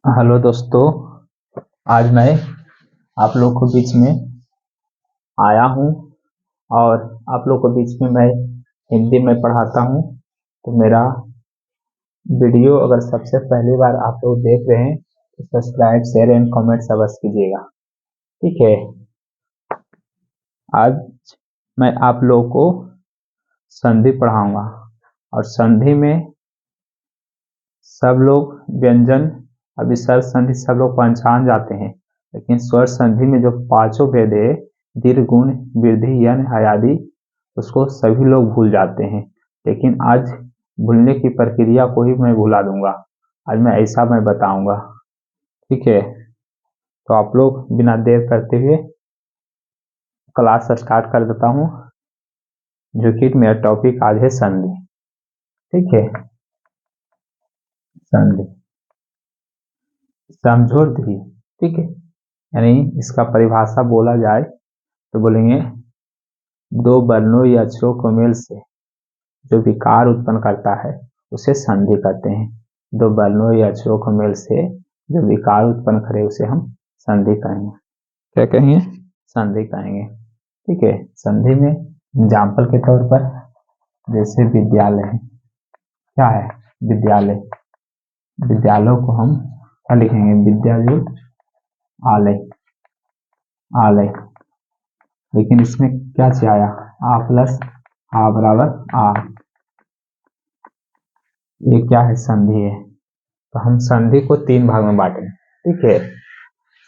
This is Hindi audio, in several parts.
हेलो दोस्तों, आज मैं आप लोग के बीच में आया हूँ और आप लोग के बीच में मैं हिंदी में पढ़ाता हूँ। तो मेरा वीडियो अगर सबसे पहली बार आप लोग देख रहे हैं तो सब्सक्राइब शेयर एंड कमेंट अवश्य कीजिएगा। ठीक है। आज मैं आप लोगों को संधि पढ़ाऊंगा और संधि में सब लोग व्यंजन अभिसर्ग संधि सब लोग पहचान जाते हैं, लेकिन स्वर संधि में जो पांचों भेद है दीर्घ गुण वृद्धि यन आदि उसको सभी लोग भूल जाते हैं। लेकिन आज भूलने की प्रक्रिया को ही मैं भुला दूंगा। आज मैं बताऊंगा। ठीक है। तो आप लोग बिना देर करते हुए क्लास स्टार्ट कर देता हूँ, जो कि मेरा टॉपिक आज है संधि। ठीक है। संधि समझोधी। ठीक है। यानी इसका परिभाषा बोला जाए तो बोलेंगे दो वर्णों या अक्षरों को मेल से जो विकार उत्पन्न करता है उसे संधि कहते हैं। दो वर्णों या अक्षरों को मेल से जो विकार उत्पन्न करे उसे हम संधि कहेंगे। क्या कहेंगे? संधि कहेंगे। ठीक है। संधि में एग्जाम्पल के तौर पर जैसे विद्यालय है। क्या है? विद्यालय। विद्यालयों को हम क्या लिखेंगे? विद्यालय आलय। आलय। लेकिन इसमें क्या चाहिए आया? आ प्लस आ बराबर आ। ये क्या है? संधि है। तो हम संधि को तीन भाग में बांटेंगे। ठीक है।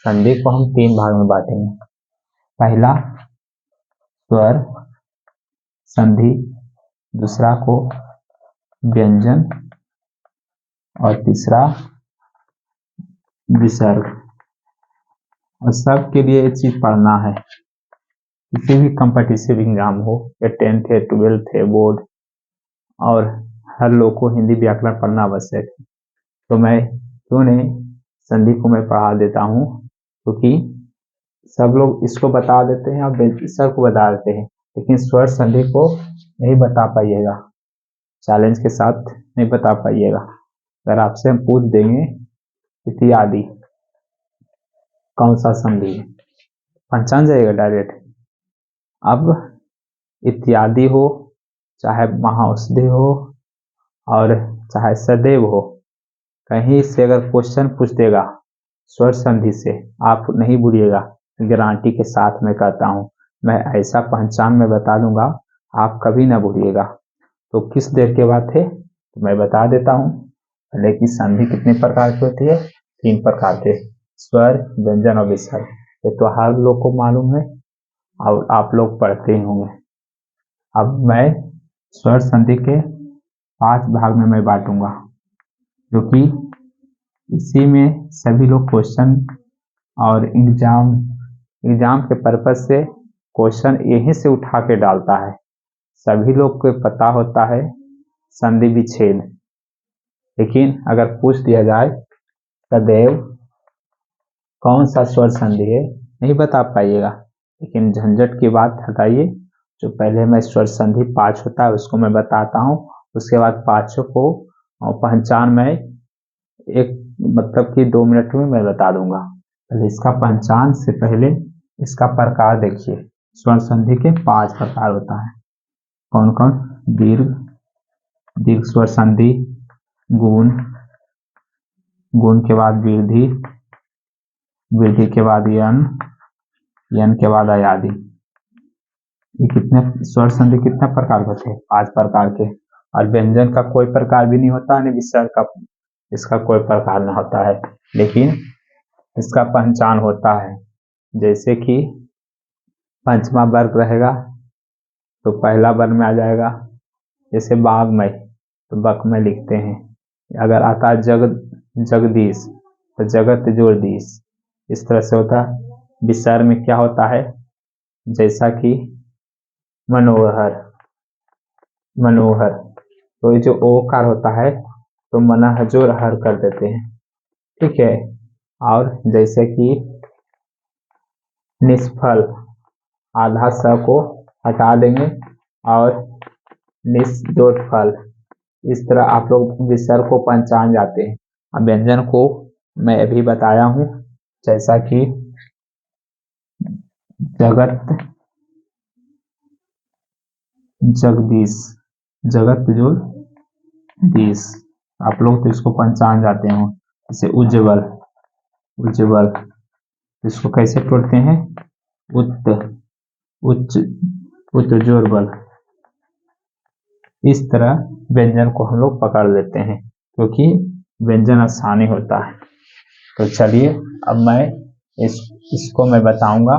संधि को हम तीन भाग में बांटेंगे। पहला स्वर संधि, दूसरा को व्यंजन और तीसरा विसर्ग। और सबके लिए एक चीज पढ़ना है। किसी भी कॉम्पिटिटिव एग्जाम हो या 10th है 12th है बोर्ड, और हर लोग को हिंदी व्याकरण पढ़ना आवश्यक है। तो मैं क्यों नहीं संधि को मैं पढ़ा देता हूँ, क्योंकि सब लोग इसको बता देते हैं और विसर्ग को बता देते हैं, लेकिन स्वर संधि को नहीं बता पाइएगा। चैलेंज के साथ नहीं बता पाइएगा। अगर आपसे हम पूछ देंगे इत्यादि कौन सा संधि है, पहचान जाएगा डायरेक्ट। अब इत्यादि हो, चाहे महाऔषधि हो और चाहे सदैव हो, कहीं से अगर क्वेश्चन पूछ देगा स्वर संधि से, आप नहीं भूलिएगा। गारंटी के साथ मैं कहता हूँ, मैं ऐसा पहचान में बता दूंगा, आप कभी ना भूलिएगा। तो किस देर के बाद थे तो मैं बता देता हूँ। लेकिन संधि कितने प्रकार की होती है? तीन प्रकार के, स्वर व्यंजन और विसर्ग। ये तो हर लोग को मालूम है और आप लोग पढ़ते ही होंगे। अब मैं स्वर संधि के 5 भाग में मैं बांटूंगा, जो कि इसी में सभी लोग क्वेश्चन और एग्जाम के पर्पज से क्वेश्चन यहीं से उठा के डालता है। सभी लोग को पता होता है संधि विच्छेद, लेकिन अगर पूछ दिया जाए सदैव कौन सा स्वर संधि है, नहीं बता पाइएगा। लेकिन झंझट की बात हटाइए। जो पहले मैं स्वर संधि 5 होता है उसको मैं बताता हूँ, उसके बाद पांचों को पहचान में एक मतलब कि 2 मिनट में मैं बता दूंगा। पहले इसका पहचान से पहले इसका प्रकार देखिए। स्वर संधि के 5 प्रकार होता है। कौन कौन? दीर्घ, दीर्घ स्वर संधि, गुण, गुण के बाद वृद्धि, वृद्धि के बाद यन, यन के बाद आयादी। ये कितने स्वर संधि कितने प्रकार के होते हैं? 5 प्रकार के। और व्यंजन का कोई प्रकार भी नहीं होता है, विसर्ग का इसका कोई प्रकार नहीं होता है, लेकिन इसका पहचान होता है। जैसे कि पंचमा वर्ग रहेगा तो पहला वर्ण में आ जाएगा। जैसे बाघ में तो बक में लिखते हैं। अगर आता है जगदीश तो जगत जोरदीश, इस तरह से होता है। विसर्ग में क्या होता है? जैसा कि मनोहर, मनोहर। तो ये जो ओकार होता है तो मनहजोर हर कर देते हैं। ठीक है। और जैसे कि निष्फल, आधा स को हटा देंगे और निष्दोष फल। इस तरह आप लोग विसर्ग को पहचान जाते हैं। अब व्यंजन को मैं अभी बताया हूँ, जैसा कि जगत, जगदीश, जगत जो दीश, आप लोग तो इसको पहचान जाते हो। जैसे उज्जवल, उज्जवल इसको कैसे तोड़ते हैं? उत, उच्च, उज्ज्वल। इस तरह व्यंजन को हम लोग पकड़ लेते हैं, क्योंकि व्यंजन आसानी होता है। तो चलिए अब मैं इसको मैं बताऊंगा।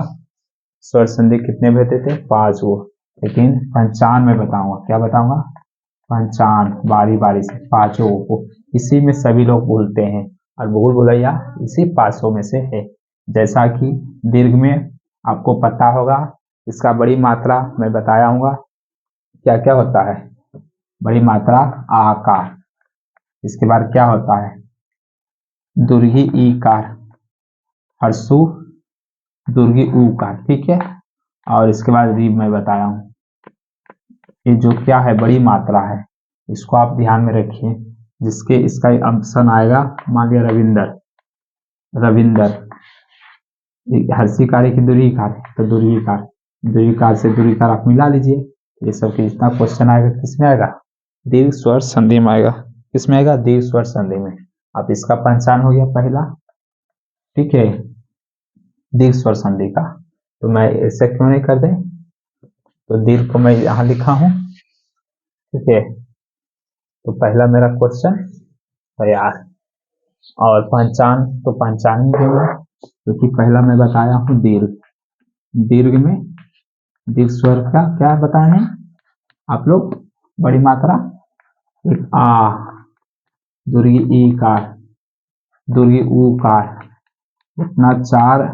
स्वर संधि कितने भेदे थे? 5 वो, लेकिन पंचान में बताऊंगा। क्या बताऊंगा? पंचान, बारी बारी से 5 को। इसी में सभी लोग भूलते हैं, और भूल भुलैया इसी 500 में से है। जैसा कि दीर्घ में आपको पता होगा, इसका बड़ी मात्रा मैं बताया हूँ क्या क्या होता है। बड़ी मात्रा आकार, इसके बाद क्या होता है? दुर्घी ईकार, हर्षु दुर्घी ऊकार, ठीक है। और इसके बाद रीब मैं बताया हूँ। ये जो क्या है? बड़ी मात्रा है, इसको आप ध्यान में रखिए। जिसके इसका ऑप्शन आएगा, मान लिया रविंदर, रविंदर हर्षिकार की दुर्घिकार, तो दुर्घिकार, दुर्घिकार से दुर्घिकार आप मिला लीजिए। ये सब जितना क्वेश्चन आएगा किसमें आएगा? दीर्घ स्वर संधि में आएगा। किसमें आएगा? दीर्घ स्वर संधि में। अब इसका पहचान हो गया पहला, ठीक है, दीर्घ स्वर संधि का। तो मैं ऐसे क्यों नहीं कर दें? तो दीर्घ को मैं यहाँ लिखा हूं, ठीक है। तो पहला मेरा क्वेश्चन तैयार। और पहचान तो पहचान ही दूंगा, क्योंकि पहला मैं बताया हूँ दीर्घ। दीर्घ में दीर्घ स्वर का क्या बताए हैं आप लोग? बड़ी मात्रा, एक आ, दुर्गी ई कार, दुर्गी ऊ कार, इतना 4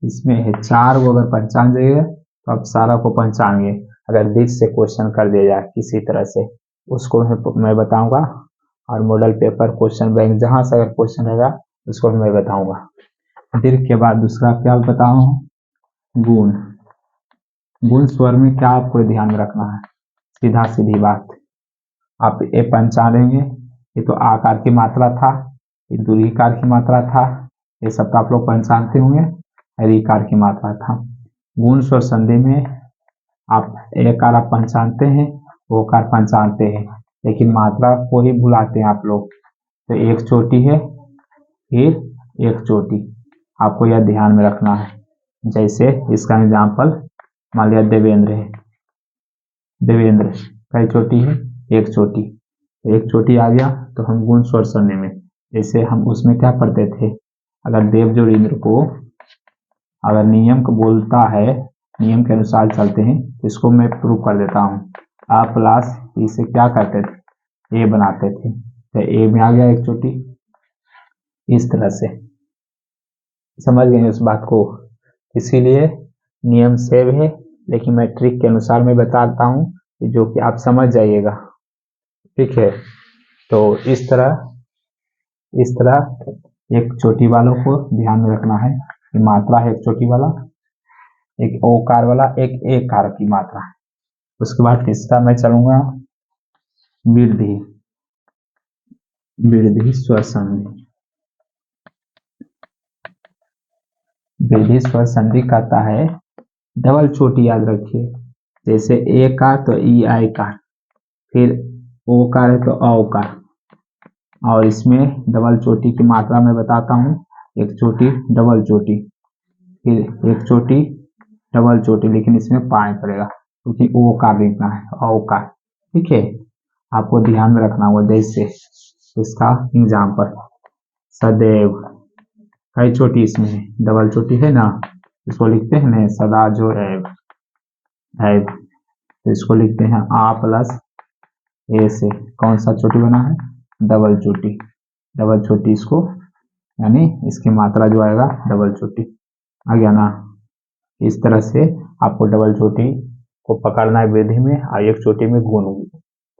इसमें है। 4 को अगर पहचान जाइए तो आप सारा को पहचानेंगे। अगर दीर्घ से क्वेश्चन कर दिया जाए किसी तरह से, उसको मैं बताऊंगा। और मॉडल पेपर, क्वेश्चन बैंक, जहां से अगर क्वेश्चन रहेगा उसको मैं बताऊंगा। दीर्घ के बाद दूसरा क्या बताऊं? गुण। गुण स्वर में क्या आपको ध्यान में रखना है? सीधा सीधी बात, आप ये पहचानेंगे। ये तो आकार की मात्रा था, ये दूरीकार की मात्रा था, ये सब तो आप लोग पहचानते होंगे। रीकार की मात्रा था। गुण स्वर संधि में आप एकार आप पहचानते हैं, ओकार पहचानते हैं, लेकिन मात्रा को ही भुलाते हैं आप लोग। तो एक चोटी है, फिर एक चोटी, आपको यह ध्यान में रखना है। जैसे इसका एग्जाम्पल मान लिया देवेंद्र है, देवेंद्र कई चोटी है? एक चोटी, एक चोटी आ गया। तो हम गुण स्वर संधि में, जैसे हम उसमें क्या पढ़ते थे? अगर देव जोड़ींद्र को अगर नियम को बोलता है, नियम के अनुसार चलते हैं, तो इसको मैं प्रूव कर देता हूँ। आ प्लस इसे क्या करते थे? ए बनाते थे। तो ए में आ गया एक चोटी। इस तरह से समझ गए उस बात को। इसीलिए नियम सेव है, लेकिन मैं ट्रिक के अनुसार मैं बताता हूँ, जो कि आप समझ जाइएगा, ठीक है। तो इस तरह एक चोटी वालों को ध्यान में रखना है कि मात्रा है एक चोटी वाला, एक ओकार वाला, एक एकार की मात्रा है। उसके बाद तीसरा मैं चलूंगा वृद्धि, वृद्धि स्वर संधि। वृद्धि स्वर संधि कहता है डबल चोटी, याद रखिए। जैसे ए का तो ई आई का, फिर ओ का है तो औ का। और इसमें डबल चोटी की मात्रा मैं बताता हूँ। एक चोटी, डबल चोटी, फिर एक चोटी, डबल चोटी, लेकिन इसमें पाए पड़ेगा, क्योंकि ओ का लिखना है, औ का, ठीक है। आपको ध्यान में रखना होगा। जैसे इसका एग्जाम्पल, सदैव, कई चोटी इसमें है? डबल चोटी है ना, इसको लिखते हैं ना सदा जो एव, एव, तो इसको लिखते हैं आ प्लस ए से। कौन सा चोटी बना है? डबल चोटी, डबल चोटी इसको, यानी इसकी मात्रा जो आएगा डबल चोटी, आ गया ना। इस तरह से आपको डबल चोटी को पकड़ना है वृद्धि में, और एक चोटी में गुण,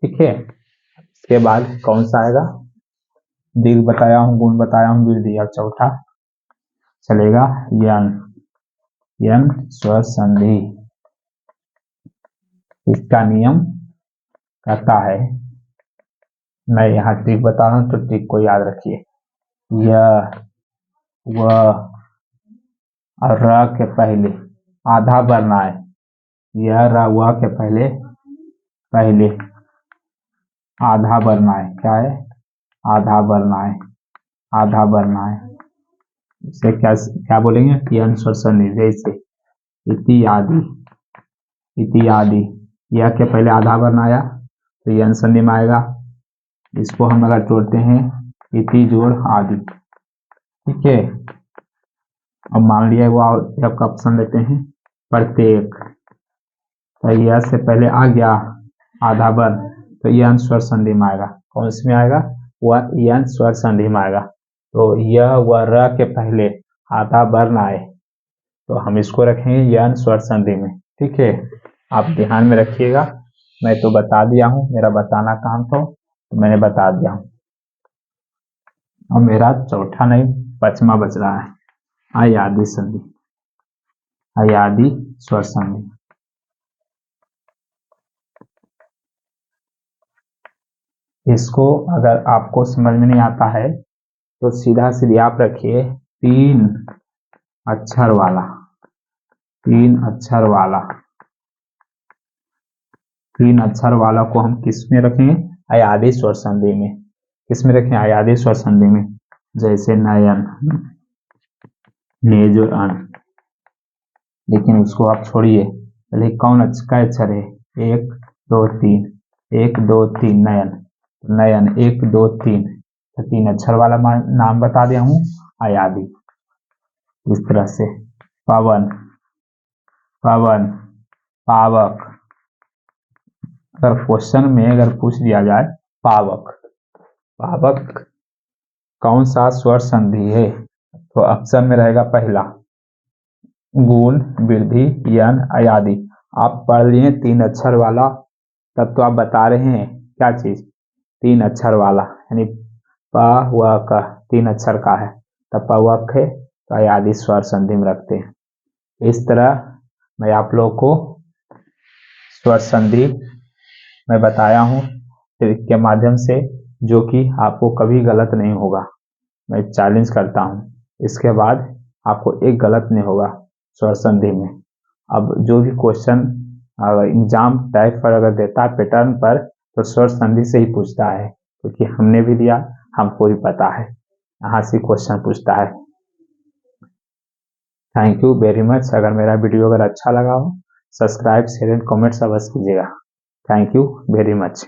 ठीक है। इसके बाद कौन सा आएगा? दीर्घ बताया हूँ, गुण बताया हूँ, वृद्धि। और चौथा चलेगा यन, यन स्वर संधि। इसका नियम कहता है, मैं यहाँ ट्रिक बता रहा हूँ तो ट्रिक को याद रखिए। यह व और र के पहले आधा वर्ण आए, यह र व के पहले आधा वर्ण आए, क्या है, आधा वर्ण आए, आधा वर्ण आए, इसे क्या क्या बोलेंगे, यन स्वर संधि, जैसे इत्यादि, इत्यादि, यह के पहले आधा वर्ण आया तो यन संधि में आएगा। इसको हम अगर जोड़ते हैं इति जोड़ आदि, ठीक है। अब मान लिया वो आपका ऑप्शन लेते हैं प्रत्येक, तो यह से पहले आ गया आधा वर्ण तो यन स्वर संधि में आएगा। कौन सी में आएगा, वह यन स्वर संधि में आएगा। तो यह व र के पहले आधा वर्ण आए तो हम इसको रखेंगे यन स्वर संधि में, ठीक है। आप ध्यान में रखिएगा, मैं तो बता दिया हूं, मेरा बताना काम था तो मैंने बता दिया हूं। और मेरा चौथा नहीं पांचवा बच रहा है, अयादि संधि, अयादि स्वर संधि। इसको अगर आपको समझ में नहीं आता है तो सीधा सीधी आप रखिए तीन अक्षर वाला, तीन अक्षर वाला, तीन अक्षर वाला को हम किस में रखेंगे, अयादि स्वर संधि में। किस में रखें, अयादि स्वर संधि में। जैसे नयन, नेज और अन, लेकिन उसको आप छोड़िए, पहले कौन का अक्षर है, एक दो तीन, एक दो तीन, नयन, नयन एक दो तीन, तो तीन अक्षर वाला नाम बता दिया हूं अयादि। इस तरह से पवन, पवन, पावक, अगर क्वेश्चन में अगर पूछ दिया जाए पावक, पावक कौन सा स्वर संधि है, तो ऑप्शन में रहेगा पहला गुण, वृद्धि, यन, अयादि। आप पढ़ लिए तीन अक्षर वाला, तब तो आप बता रहे हैं क्या चीज, तीन अक्षर वाला, यानी प व क तीन अक्षर का है, तब पवक है तो अयादि स्वर संधि में रखते हैं। इस तरह मैं आप लोग को स्वर संधि मैं बताया हूं ट्रिक के माध्यम से, जो कि आपको कभी गलत नहीं होगा। मैं चैलेंज करता हूं, इसके बाद आपको एक गलत नहीं होगा स्वर संधि में। अब जो भी क्वेश्चन एग्जाम टाइप पर अगर देता है पैटर्न पर, तो स्वर संधि से ही पूछता है, क्योंकि हमने भी दिया, हमको भी पता है, यहाँ से क्वेश्चन पूछता है। Thank you very much. अगर मेरा वीडियो अगर अच्छा लगा हो, सब्सक्राइब, शेयर एंड कमेंट्स अवश्य कीजिएगा। Thank you very much.